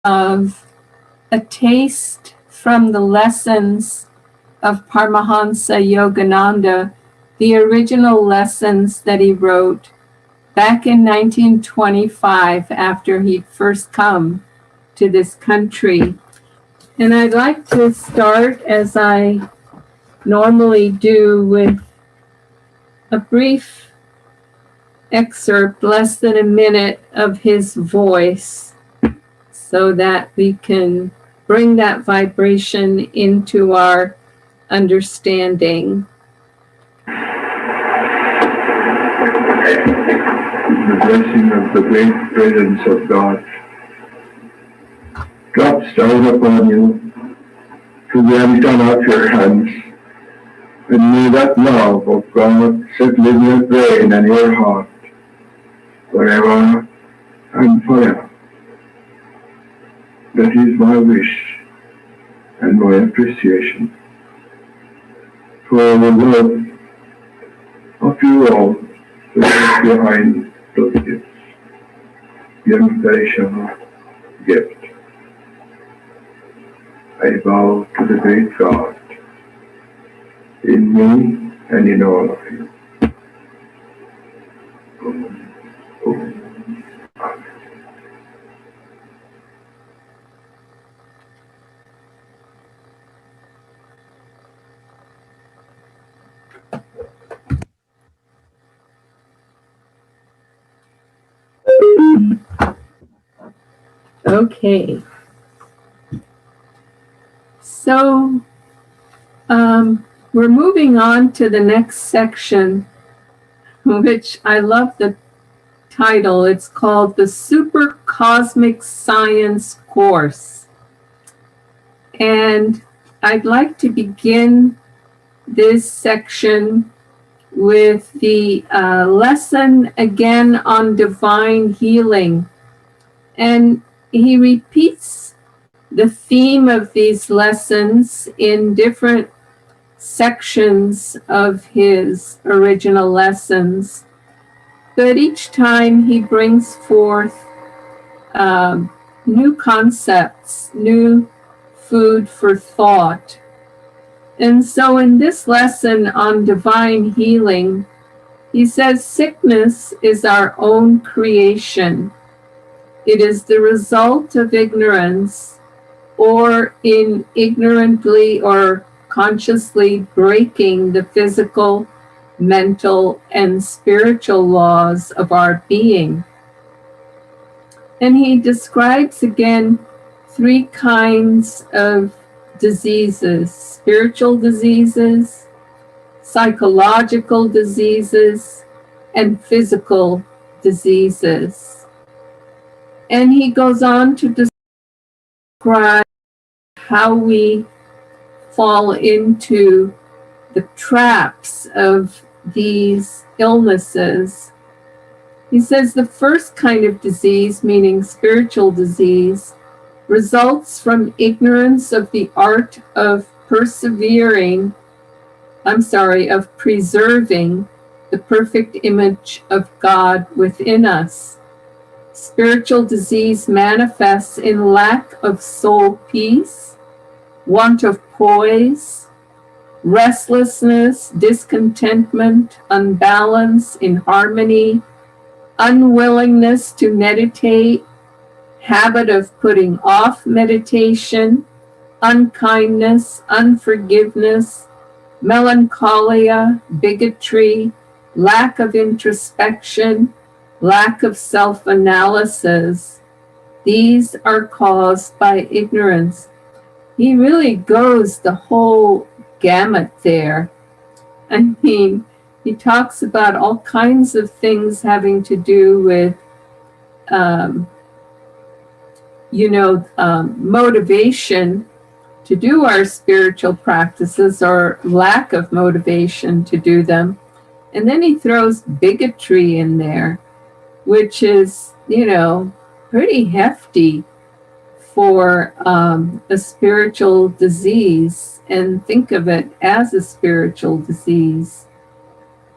of a taste from the lessons of Paramhansa Yogananda, the original lessons that he wrote back in 1925 after he'd first come to this country. And I'd like to start, as I normally do, with a brief excerpt, less than a minute, of his voice, so that we can bring that vibration into our understanding. The blessing of the great presence of God drops down upon you to the empty of your hands, and may that love of God settle in your brain and your heart forever and forever. That is my wish and my appreciation for the love of you all who is behind those gifts, your imperishable gift. I bow to the great God in me and in all of you. Amen. Okay. So we're moving on to the next section, which I love the title. It's called the Super Cosmic Science Course. And I'd like to begin this section with the lesson again on divine healing. And he repeats the theme of these lessons in different sections of his original lessons, but each time he brings forth new concepts, new food for thought. And so in this lesson on divine healing, he says sickness is our own creation. It is the result of ignorance, or in ignorantly or consciously breaking the physical, mental, and spiritual laws of our being. And he describes again 3 kinds of diseases: spiritual diseases, psychological diseases, and physical diseases. And he goes on to describe how we fall into the traps of these illnesses. He says the first kind of disease, meaning spiritual disease, results from ignorance of the art of preserving the perfect image of God within us. Spiritual disease manifests in lack of soul peace, want of poise, restlessness, discontentment, unbalance in harmony, unwillingness to meditate, habit of putting off meditation, unkindness, unforgiveness, melancholia, bigotry, lack of introspection, lack of self-analysis. These are caused by ignorance. He really goes the whole gamut there. I mean, he talks about all kinds of things having to do with, motivation to do our spiritual practices, or lack of motivation to do them. And then he throws bigotry in there, which is, pretty hefty for a spiritual disease, and think of it as a spiritual disease.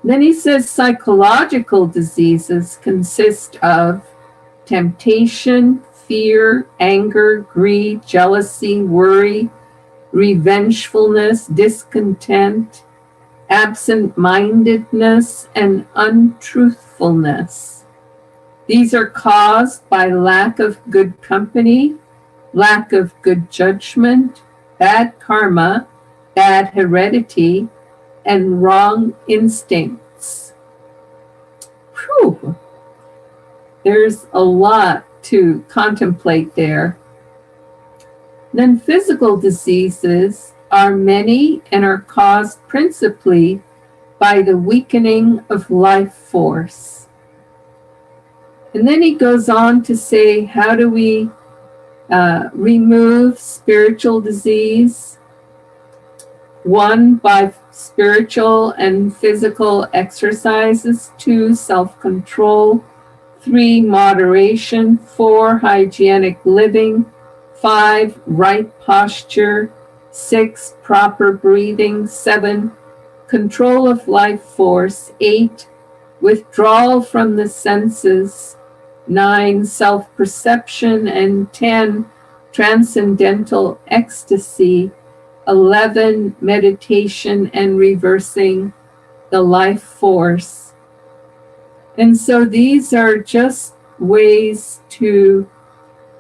Then he says psychological diseases consist of temptation, fear, anger, greed, jealousy, worry, revengefulness, discontent, absent-mindedness, and untruthfulness. These are caused by lack of good company, lack of good judgment, bad karma, bad heredity, and wrong instincts. Whew. There's a lot to contemplate there. Then physical diseases are many and are caused principally by the weakening of life force. And then he goes on to say, how do we remove spiritual disease? 1, by spiritual and physical exercises. 2, self-control. 3, moderation. 4, hygienic living. 5, right posture. 6, proper breathing. 7, control of life force. 8, withdrawal from the senses. 9, self-perception. And 10, transcendental ecstasy. 11, meditation and reversing the life force. And so these are just ways to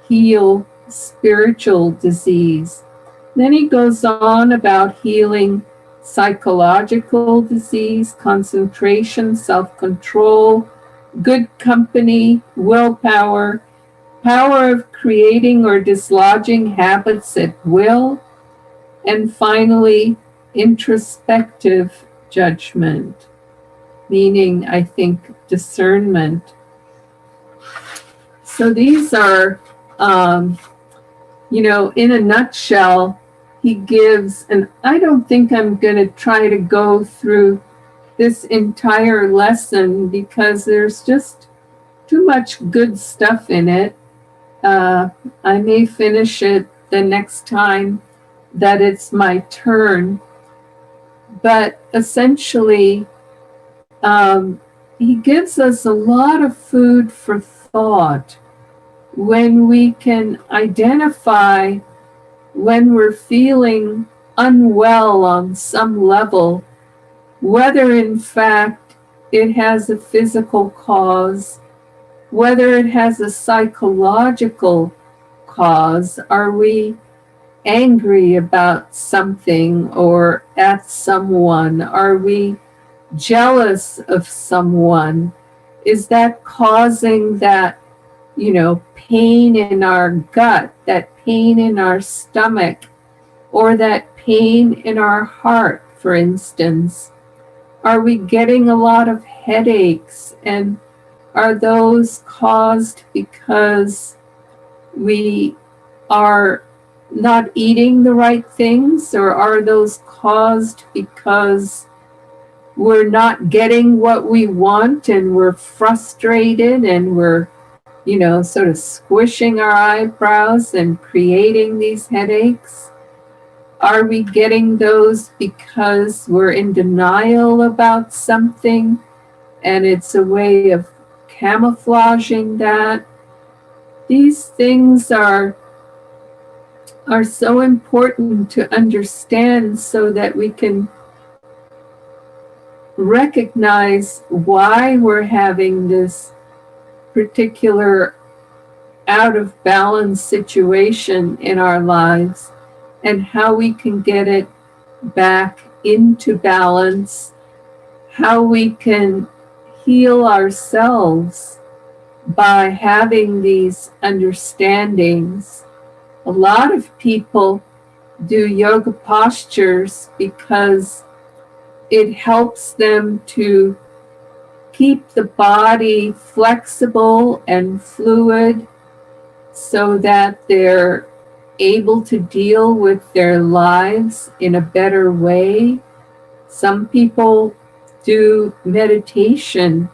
heal spiritual disease. Then he goes on about healing psychological disease, concentration, self-control, good company, willpower, power of creating or dislodging habits at will, and finally, introspective judgment, meaning, I think, discernment. So these are, in a nutshell, he gives, and I don't think I'm going to try to go through this entire lesson because there's just too much good stuff in it. I may finish it the next time that it's my turn. But essentially, he gives us a lot of food for thought when we can identify when we're feeling unwell on some level, whether in fact it has a physical cause, whether it has a psychological cause. Are we angry about something or at someone? Are we jealous of someone? Is that causing that, pain in our gut, that pain in our stomach, or that pain in our heart, for instance? Are we getting a lot of headaches? And are those caused because we are not eating the right things, or are those caused because we're not getting what we want and we're frustrated and we're, sort of squishing our eyebrows and creating these headaches? Are we getting those because we're in denial about something and it's a way of camouflaging that? These things are so important to understand so that we can recognize why we're having this particular out of balance situation in our lives and how we can get it back into balance, how we can heal ourselves by having these understandings. A lot of people do yoga postures because it helps them to keep the body flexible and fluid so that they're able to deal with their lives in a better way. Some people do meditation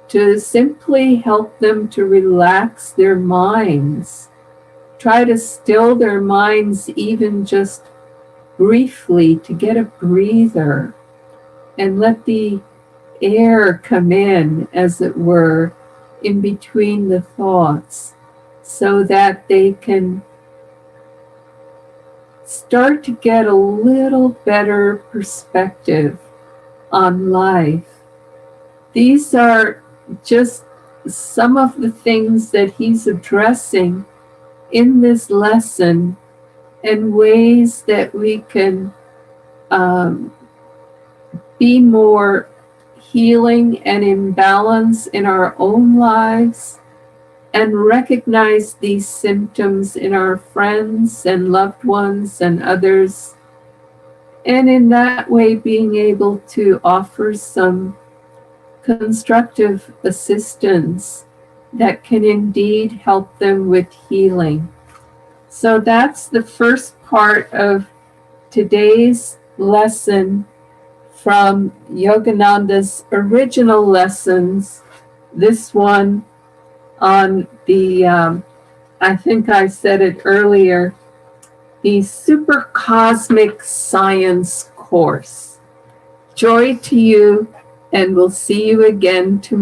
to simply help them to relax their minds. Try to still their minds even just briefly, to get a breather and let the air come in, as it were, in between the thoughts. so that they can start to get a little better perspective on life. These are just some of the things that he's addressing in this lesson, and ways that we can be more healing and in balance in our own lives, and recognize these symptoms in our friends and loved ones and others, and in that way being able to offer some constructive assistance that can indeed help them with healing. So that's the first part of today's lesson from Yogananda's original lessons. This one on the, I think I said it earlier, the Super Cosmic Science course. Joy to you, and we'll see you again tomorrow.